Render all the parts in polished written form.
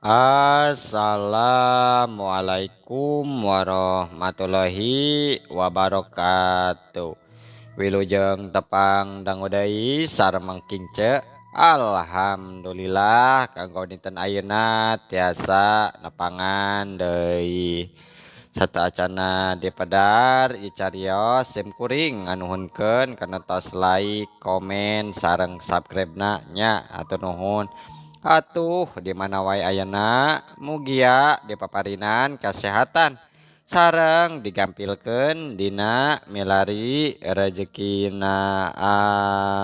Assalamualaikum warahmatullahi wabarakatuh. Wilujeng tepang dangu deui sareng kince. Alhamdulillah kanggo dinten ayeuna tiasa nepangan deui. Sateuacanna dipedar icarios sim kuring nganuhunkeun kana tos like, komen sareng subscribe-na nya atur nuhun. Atuh di mana wae ayeuna mugia dipaparinan kesehatan sareng digampilkeun dina milari rezekina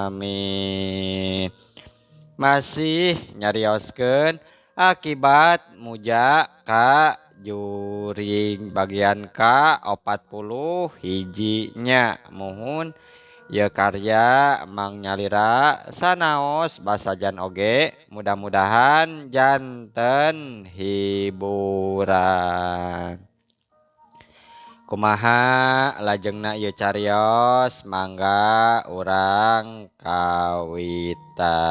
amin. Masih nyarioskeun akibat muja ka juring bagian ka 40 hijinya muhun ya karya Mang Nyalira sanaos basajan oge mudah-mudahan janten hiburan. Kumaha lajengna ieu carios mangga urang kawita.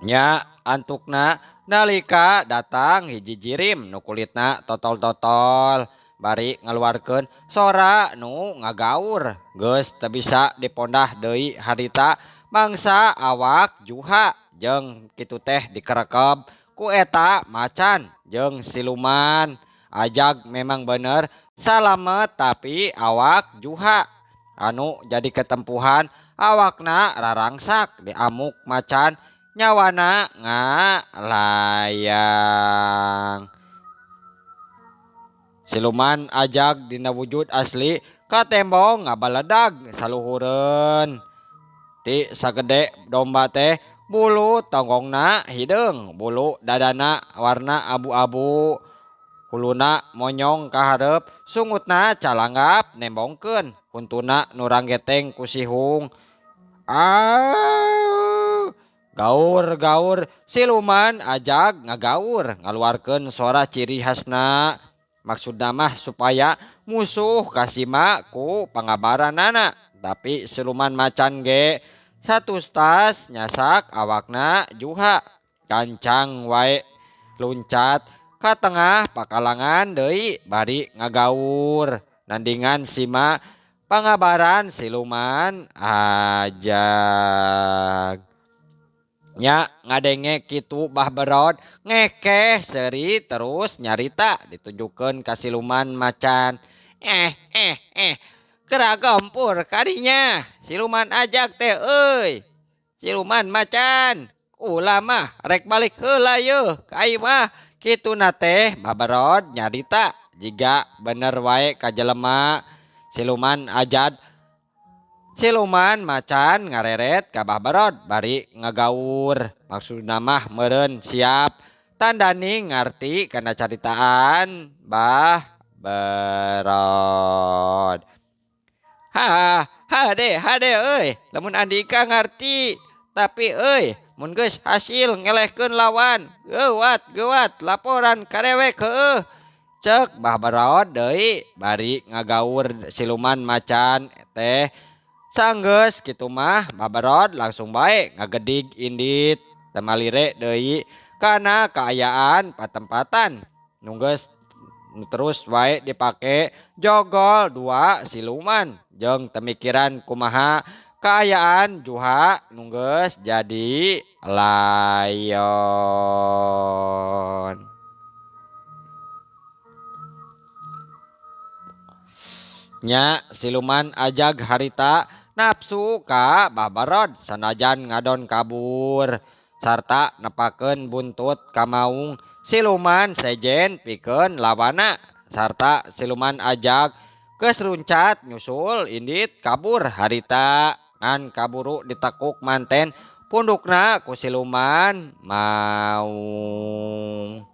Nya antukna nalika datang hiji jirim nu kulitna totol-totol bari ngaluarkeun sora nu ngagaur geus teu bisa dipondah deui harita mangsa awak juha jeung kitu teh dikerekeb ku eta macan jeung siluman. Ajag memang bener salamet tapi awak juha anu jadi ketempuhan awakna rarangsak diamuk macan nyawana ngalayang. Siluman ajag dina wujud asli ka tembong ngabaledag saluhureun ti sagede domba teh bulu tonggongna hideung bulu dadana warna abu-abu huluna monyong ka hareup sungutna calanggap nembongkeun huntuna nurang geteng ku sihung. Gaur-gaur siluman ajag ngagaur ngaluarkeun suara ciri khasna maksudna mah supaya musuh kasima ku pangabaranana. Tapi siluman macan ge satu tas nyasak awakna juha kancang wae luncat ka tengah pakalangan deui bari ngagaur nandingan sima pangabaran siluman ajag. Nya ngadenge kitu bah berod ngekeh seri terus nyarita ditunjukkeun ka siluman macan. Keragampur kadinya siluman ajag teh euy. Siluman macan ulah mah rek balik heula yeuh ka ieu mah kituna teh baberod nyarita jiga bener wae ka jelema. Siluman macan ngareret ka baberod bari ngagaur maksudna mah meureun siap tandani ngarti kana caritaan bah berod. Hade euy lamun Andika ngarti tapi euy mun geus hasil ngelehkeun lawan geuwat laporan ka dewek heueuh ceuk bah berod deui bari ngagaur siluman macan teh. Sanggeus kitu mah baberod langsung bae ngagedig indit temalire deui kana kaayaan patempatan nunggeus terus wae dipake jogol dua siluman jeung temikiran kumaha kaayaan juha nunggeus jadi layon. Nya siluman ajag harita nafsu ka baberod sanajan ngadon kabur sarta nepakeun buntut ka maung siluman sejen pikeun lawana sarta siluman ajag geus runcat nyusul indit kabur harita ngan kaburu ditekuk manten pundukna ku siluman maung.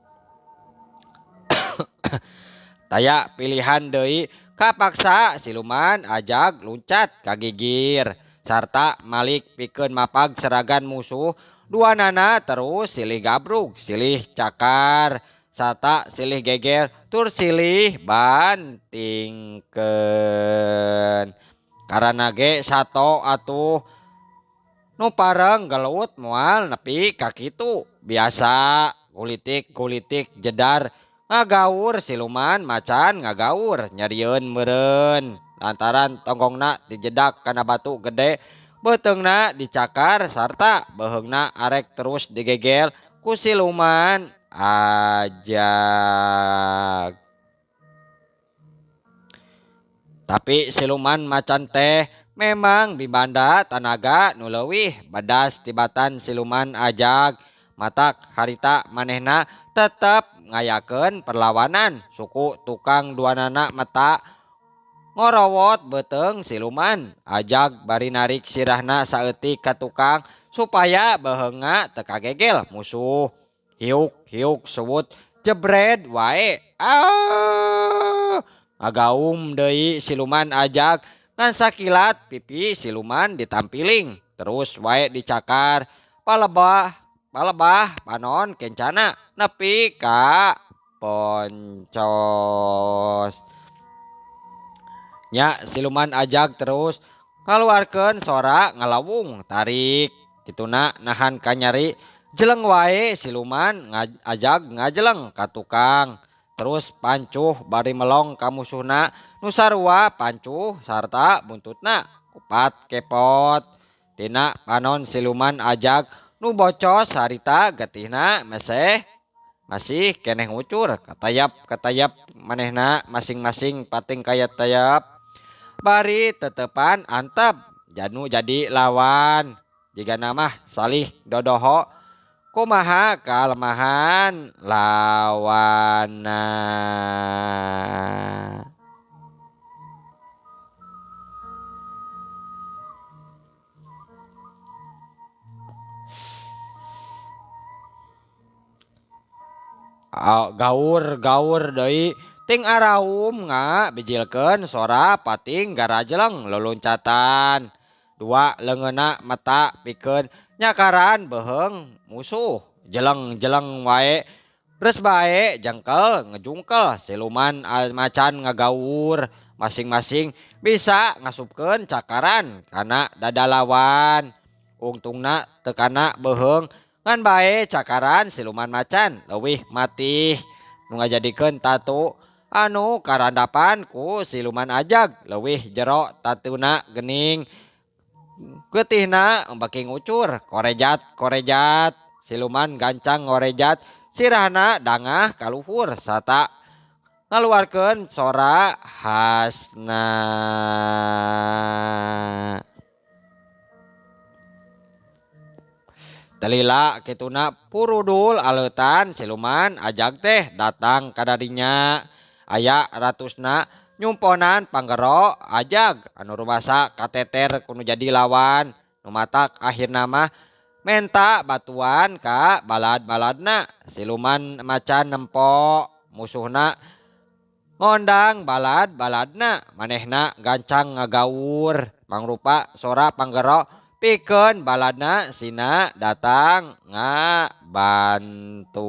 Taya pilihan deui kapaksa siluman ajag luncat kagigir sarta malik pikeun mapag seragan musuh duanana terus silih gabrug silih cakar sarta silih geger tur silih bantingkeun karana ge sato atuh nu pareng gelut moal nepi ka kitu. Biasa kulitik jedar ngagaur siluman macan ngagaur nyarieun meureun lantaran tonggongna dijedak kana batu gede, beteungna dicakar sarta beheungna arek terus digegel ku siluman ajag. Tapi siluman macan teh memang bibanda tanaga nu leuwih badas tibatan siluman ajag. Matak harita manehna tetep ngayakeun perlawanan suku tukang duanana mata ngorowot beteung siluman ajag bari narik sirahna saeutik ka tukang supaya beheungna teu kagegel musuh. Hiuk sewut jebred wae. Ngagaum deui siluman ajag ngan sakilat pipi siluman ditampiling terus wae dicakar palebah panon kencana nepi ka poncos. Nya siluman ajag terus ngaluarkeun sora ngalawung tarik kituna nahan ka nyeri jeleng wae siluman ajag ngajeleng ka tukang terus pancuh bari melong ka musuhna nu sarua pancuh sarta buntutna kupat kepot. Tina panon siluman ajag nu bocos harita getihna masih keneh ngucur katayap manehna masing-masing pating kaya tayap bari tetepan antep janu jadi lawan jika nama salih dodoho kumaha kalemahan lawana. Gaur deui ting araum nga bijilkeun sora pating garajeleng leluncatan. Dua leungeunna mata pikeun nyakaran beheung musuh jeleng wae geus bae jengkel ngejungkel siluman macan ngagaur masing-masing bisa ngasupkeun cakaran kana dada lawan. Ungtungna teu kana beheung ngan bae cakaran siluman macan leuwih matih nu ngajadikeun tatu anu karandapan ku siluman ajag leuwih jero tatuna geuning. Getihna beki ngucur korejat siluman gancang ngorejat sirahna dangah kaluhur sarta ngaluarkeun sora khasna. Talila kituna purudul aleutan siluman ajag teh datang ka dadinya. Aya ratusna nyumponan panggero ajag anu rumasa kateter kudu jadi lawan. Nu matak akhirna mah menta batuan ka balad-baladna. Siluman macan nempo musuhna ngondang balad-baladna manehna gancang ngagaur mangrupa sora panggero pikeun baladna sina datang ngabantu.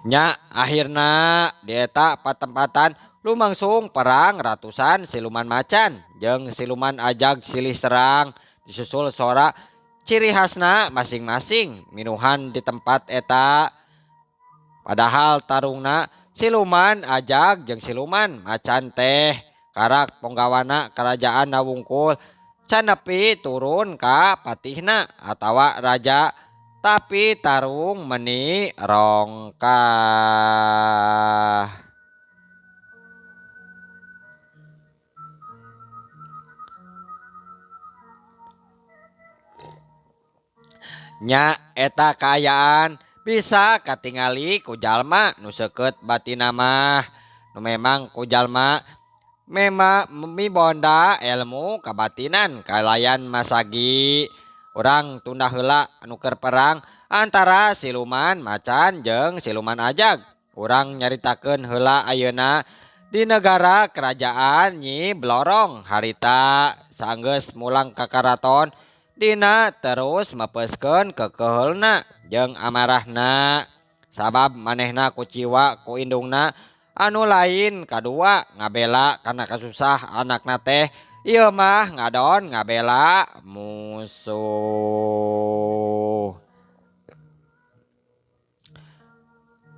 Nya akhirna di eta patempatan lumangsung perang ratusan siluman macan jeung siluman ajag silih serang disusul sora ciri khasna masing-masing minuhan di tempat eta. Padahal tarungna siluman ajag jeung siluman macan teh karak ponggawana kerajaan nawungkul can nepi turun ka patihna atawa raja tapi tarung meni rongkah. Nya eta kaayaan bisa katingali ku jalma nu seukeut batina mah nu memang ku jalma mibonda ilmu kabatinan kalayan masagi. Urang tunda heula anu keur perang antara siluman macan jeung siluman ajag. Urang nyaritakeun heula ayeuna di negara kerajaan Nyi Blorong harita saenggeus mulang ka karaton dina terus mepeskeun kekeheulna jeung amarahna sabab manehna kuciwa ku indungna anu lain kadua ngabela kana kasusah anakna teh Ieu mah ngadon ngabela musuh.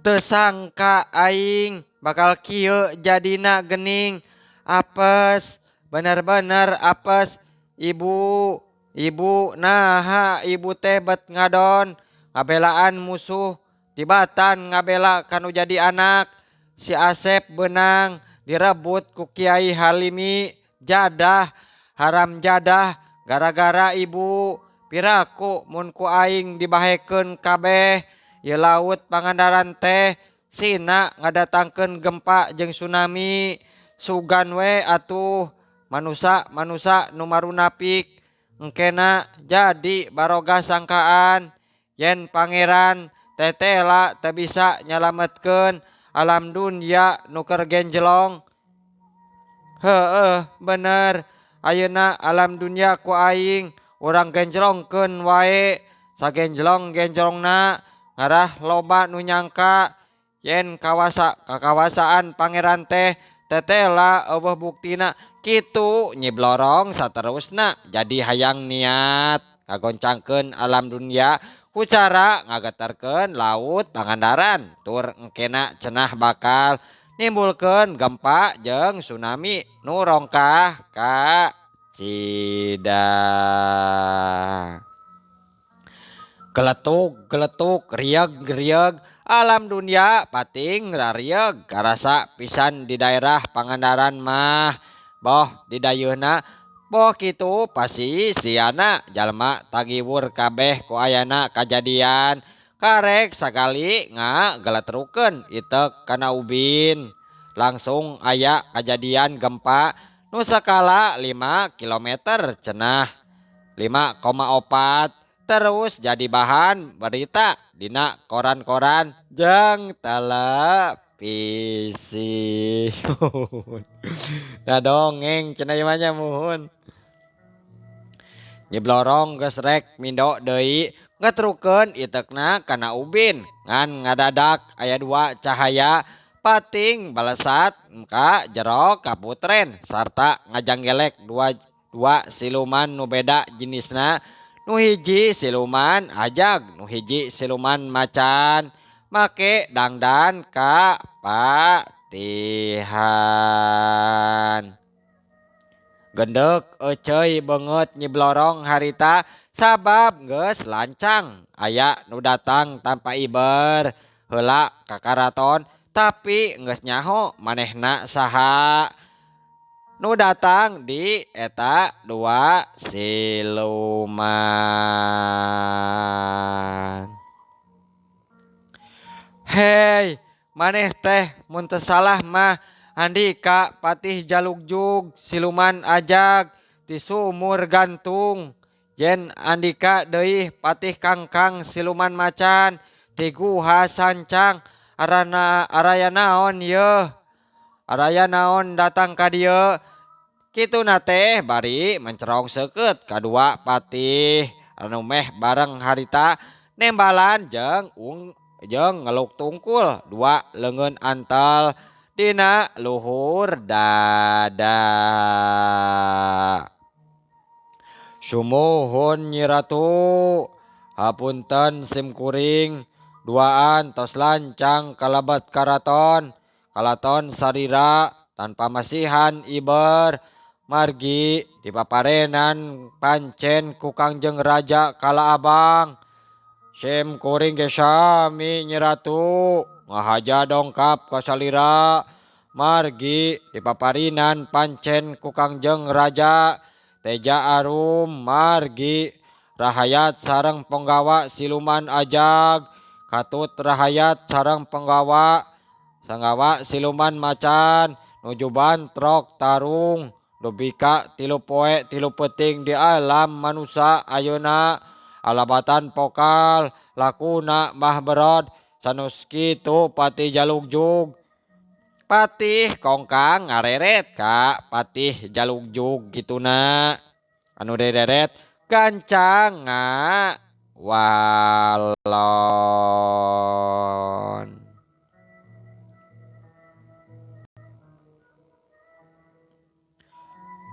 Teu sangka aing bakal kieu jadina geuning. Apes, bener-bener apes. Ibu, ibu naha ibu teh bet ngadon ngabelaan musuh. Tibatan ngabela kanu jadi anak. Si Asep benang direbut ku Kiai Halimi. Jadah, haram jadah gara-gara ibu. Piraku mun ku aing dibahekeun kabeh. Ieu laut Pangandaran teh sina ngadatangkeun gempa jeung tsunami. Sugan we atuh manusa nu marunapik engkena jadi baroga sangkaan yen pangeran tetela teu bisa nyalametkeun alam dunia nu keur genjlong. Heueuh bener ayeuna alam dunia ku aing urang genjlongkeun wae sagenjlong-genjlongna. Ngarah loba nu nyangka yen kakawasaan pangeran teh tetela eueuh buktina kitu nyiblorong saterusna jadi hayang niat ngagoncangkeun alam dunia ku cara ngageterkeun laut Pangandaran tur engkena cenah bakal nimbulkeun gempa jeung tsunami nu rongkah ka Cida. Geletuk rieg alam dunia pating rarieg karasa pisan di daerah Pangandaran mah. Boh di dayeuna boh kitu pasti siana jalma tagiwur kabeh ku ayana kajadian karek sakali ngageletrukeun itek kana ubin. Langsung aya kajadian gempa nu skala 5 kilometer cenah 5,4 terus jadi bahan berita dina koran-koran jeung televisi. Nah dongeng cenah ieu mah muhun. Nyiblorong geus rek mindo deui ngetrukeun itekna kana ubin ngan ngadadak aya 2 cahaya pating balesat ka jero kaputren sarta ngajanggelek dua siluman nu beda jenisna. Nu hiji siluman ajag, nu hiji siluman macan. Make dangdan ka patihan. Gendek euceuy beungeut nyiblorong harita sabab geus lancang. Aya nu datang tanpa iber heula ka karaton tapi geus nyaho manehna saha. Nu datang di eta 2 siluman. Hei, maneh teh mun teu salah mah Andika Patih Jalugjug siluman ajag ti sumur gantung. Yen Andika deui Patih Kangkang siluman macan ti guha sancang araya naon yeuh? Araya naon datang ka dieu? Kituna teh bari mencerong seukeut kadua patih anu meh bareng harita nembalan jeung ngeluk tungkul 2 leungeun antel dina luhur dada. Sumuhun Nyi Ratu, hapunten sim kuring duaan tos lancang kalabat karaton sarira tanpa masihan iber. Margi dipaparenan pancen ku Kangjeng Raja Kala Abang. Sim kuring ge sami Nyi Ratu ngahaja dongkap ka salira. Margi dipaparinan pancen ku Kangjeng Raja Teja Arum. Margi rahayat sareng penggawa siluman ajag. Katut rahayat sareng penggawa siluman macan nuju bantrok tarung. Dubika 3 poe 3 peuting di alam manusia ayeuna alabatan pokal lakuna mah berod sanus kitu Patih Jalugjug. Patih kongkang ngareret ka Patih Jalugjug kituna anu dederet gancang walon.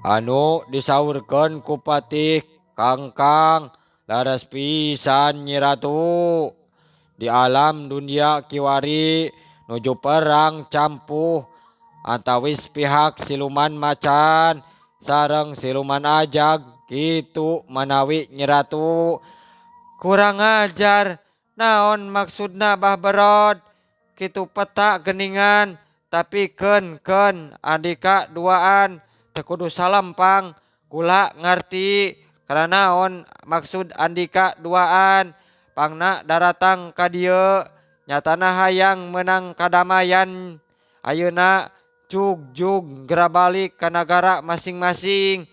Anu disaurkeun ku patih Kangkang laras pisan Nyi Ratu. Di alam dunia kiwari nuju perang campuh antawis pihak siluman macan sareng siluman ajag kitu manawi Nyi Ratu. Kurang ajar, naon maksudna Bah Berod? Kitu peta geningan, tapi ken andika duaan, teu kudu salampang. Kula ngarti, karena naon maksud andika duaan. Pangna daratang ka dieu, nyatana hayang menang kadamaian. Ayeuna jugjug geura balik ka nagara masing-masing.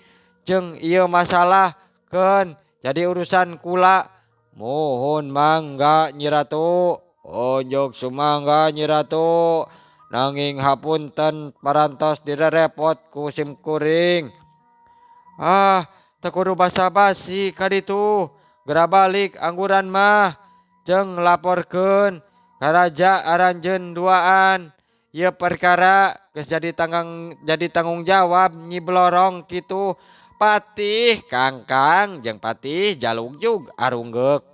Jeung ieu masalah ken jadi urusan kula. Mohon mangga Nyi Ratu, ojog sumangga Nyi Ratu, nanging hapunten parantos direrepot ku simkuring. Ah, teu kudu basa-basi ka ditu, geura balik angguran mah, jeung laporkeun ka raja aranjeun duaan. Ieu perkara geus jadi tanggung jawab Nyi Blorong kitu. Patih Kangkang jeung Patih Jalugjug arunggek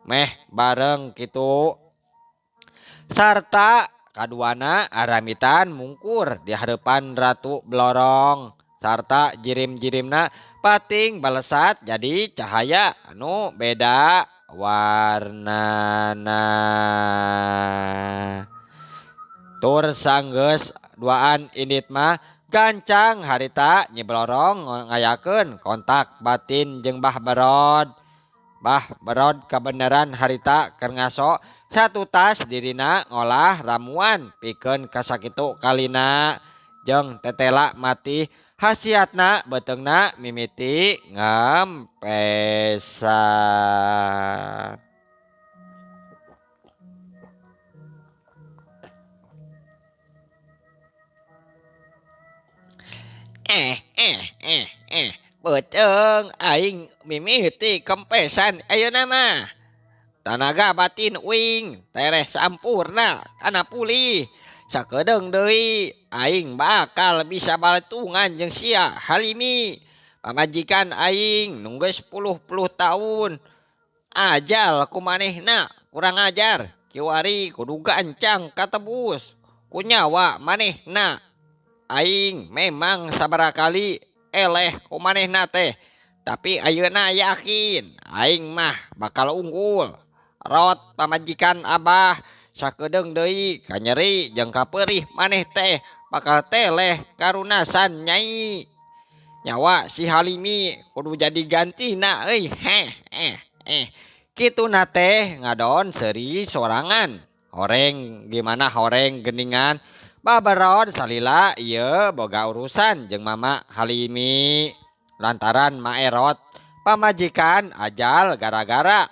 meh bareng kitu. Sarta kaduana aramitan mungkur di hareupan Ratu Blorong. Sarta jirim-jirimna pating balesat jadi cahaya anu beda warnana. Tur sanggeus duaan indit mah gancang harita Nyi Blorong ngayakeun kontak batin jeung Bah Berod. Bah Berod kabeneran harita keur ngaso satu tas dirina ngolah ramuan pikeun kasakitu kalina jeung tetela mati hasiatna beteungna mimiti ngempesan. Beuteung aing mimiti kempesan ayeuna mah. Tanaga batin uing tereh sampurna kana pulih. Sakedeung deui aing bakal bisa baletungan jeung sia Halimi. Pamajikan aing nunggeus 10 tahun. Ajal kumanehna kurang ajar. Kiwari kudu gancang katebus. Kunyawa manehna. Aing memang sabarakali eleh kumanehna teh, tapi ayeuna yakin aing mah bakal unggul. Rot pamajikan Abah sakedeung deui kanyeri jeung kapeurih maneh teh bakal teleh karunasan Nyai. Nyawa si Halimi kudu jadi gantina euy. Kituna teh ngadon seuri sorangan. Horeng gimana horeng geningan. Bah Berod salila ieu boga urusan jeung Mama Halimi. Lantaran Maerot pamajikan ajal gara-gara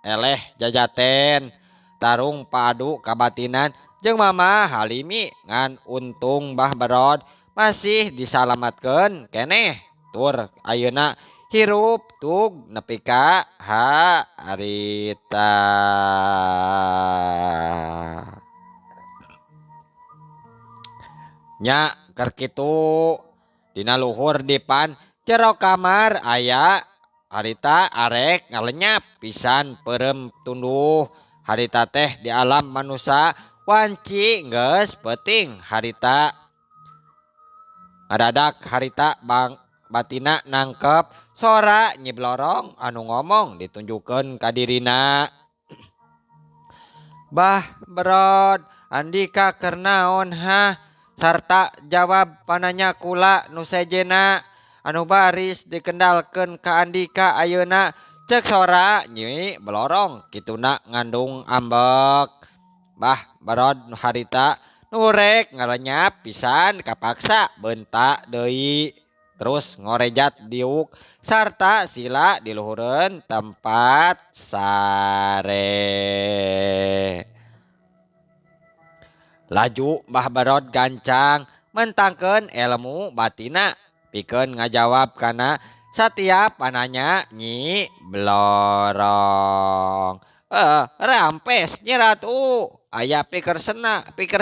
eleh jajaten tarung padu kabatinan jeung Mama Halimi ngan untung Bah Berod masih disalamatkeun keneh tur ayeuna hirup tug nepi ka harita. Nya keur kitu dina luhur dipan jero kamar aya harita arek ngalenyap pisan peureum tunduh. Harita teh di alam manusia wanci geus peuting harita. Ngadadak harita batina nangkep sora Nyi Blorong anu ngomong ditunjukkeun ka dirina. Bah Berod, andika keur naon hah? Sarta jawab pananya kula nu sejena anu baris dikendalkeun ka andika ayeuna cek sora Nyi Blorong kituna ngandung ambek. Bah Berod harita nurek ngalenyap pisan kapaksa bentak deui terus ngorejat diuk sarta sila diluhureun tempat sare. Laju Bah Berod gancang mentangkeun ilmu batina pikeun ngajawab kana satiap pananya Nyi Blorong. Rampes Nyi Ratu, aya pikir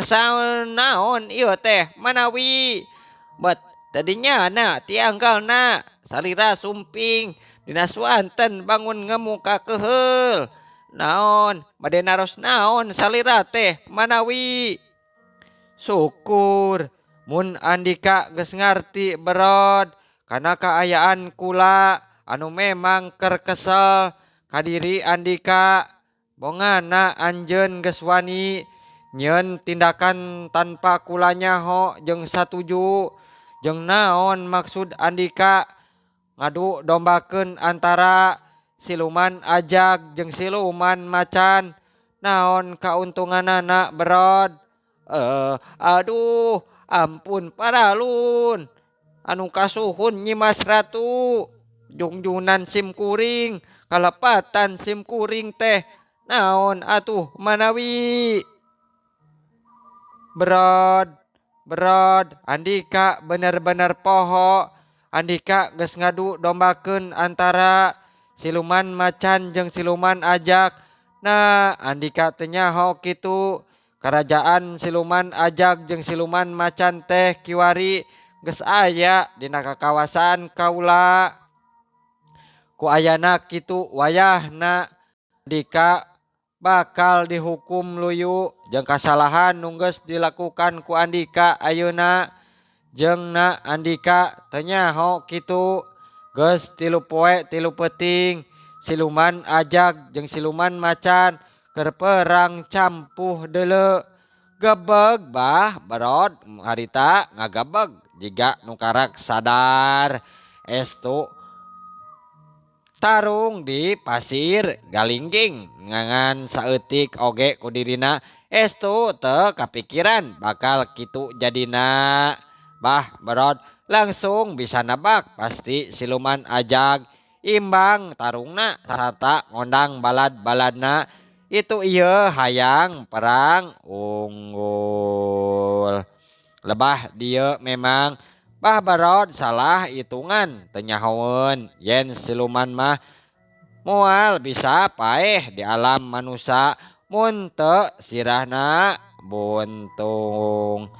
saun naon ieu teh manawi bet Tadinya na tianggalna salira sumping dina swanten bangun ngemu ka keheul. Naon bade naros naon salira teh manawi. Syukur mun Andika geus ngarti berod kana kaayaan kula anu memang keur kesel ka diri Andika. Bongana anjeun geus wani nyieun tindakan tanpa kula nyaho jeung satuju. Jeung naon maksud Andika ngadu dombakeun antara siluman ajag jeung siluman macan. Naon kauntunganana berod? Aduh, ampun paralun. Anu kasuhun Nyimas Ratu. Jungjunan sim kuring, kalepatan sim kuring teh. Naon atuh manawi? Berod, Andika bener-bener poho. Andika geus ngadu dombakeun antara siluman macan jeung siluman ajag. Nah, Andika teu nyaho kitu. Kerajaan siluman ajag jeung siluman macan teh kiwari geus aya dina kawasan kaula. Ku ayana kitu wayahna Andika bakal dihukum luyu jeung kasalahan nu geus dilakukan ku Andika ayeuna. Jeung na Andika teu nyaho kitu. Geus 3 poe 3 peuting siluman ajag jeung siluman macan keur perang campuh deuleu. Gebeg bah berod harita ngagebeg jiga nu karak sadar. Estu tarung di pasir galingging ngangan saeutik oge ku dirina. Estu teu kapikiran bakal kitu jadina. Bah berod langsung bisa nebak pasti siluman ajag imbang tarungna sarta ngondang balad-baladna. Itu ieu hayang perang unggul. Lebah dieu memang bah berod salah hitungan teu nyahoeun yen siluman mah moal bisa paeh di alam manusia mun teu sirahna buntung.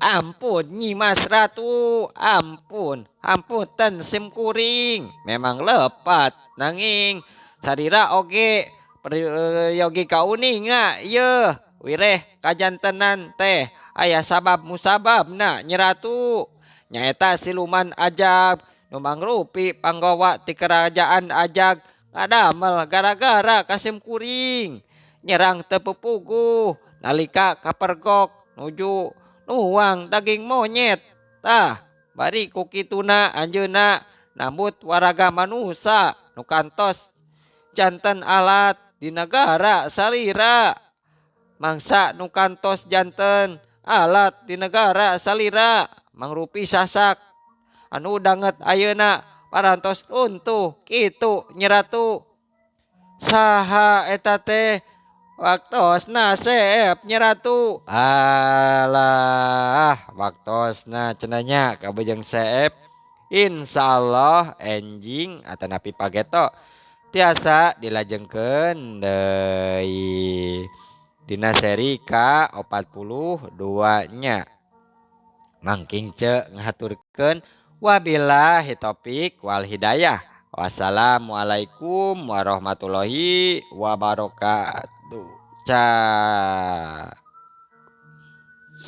Ampun Nyimas Ratu, ampun, ampunten sim kuring. Memang lepat nanging sarira oge prayogi kauninga yeuh wireh kajantenan teh aya sabab musababna Nyi Ratu. Nyaeta siluman ajag nu mangrupi panggawa ti kerajaan ajag ngadamel gara-gara ka sim kuring. Nyerang teu pupuguh nalika kapergok nuju nuang daging monyet. Tah bari ku kituna anjeunna nambut waraga manusa nu kantos janten alat di negara salira. Mangsa nu kantos janten alat di negara salira mangrupi sasak anu danget ayeuna parantos runtuh kitu Nyi Ratu. Saha eta teh? Waktosna seep Nyi Ratu. Alah, waktosna cenanya kabejeng seep. Insyaallah enjing atanapi pageto tiasa dilajengkeun deui dina seri ka-42 nya. Mangking ce ngahaturkeun wabillahi taufik wal hidayah. Wassalamualaikum warahmatullahi wabarakatuh. Ca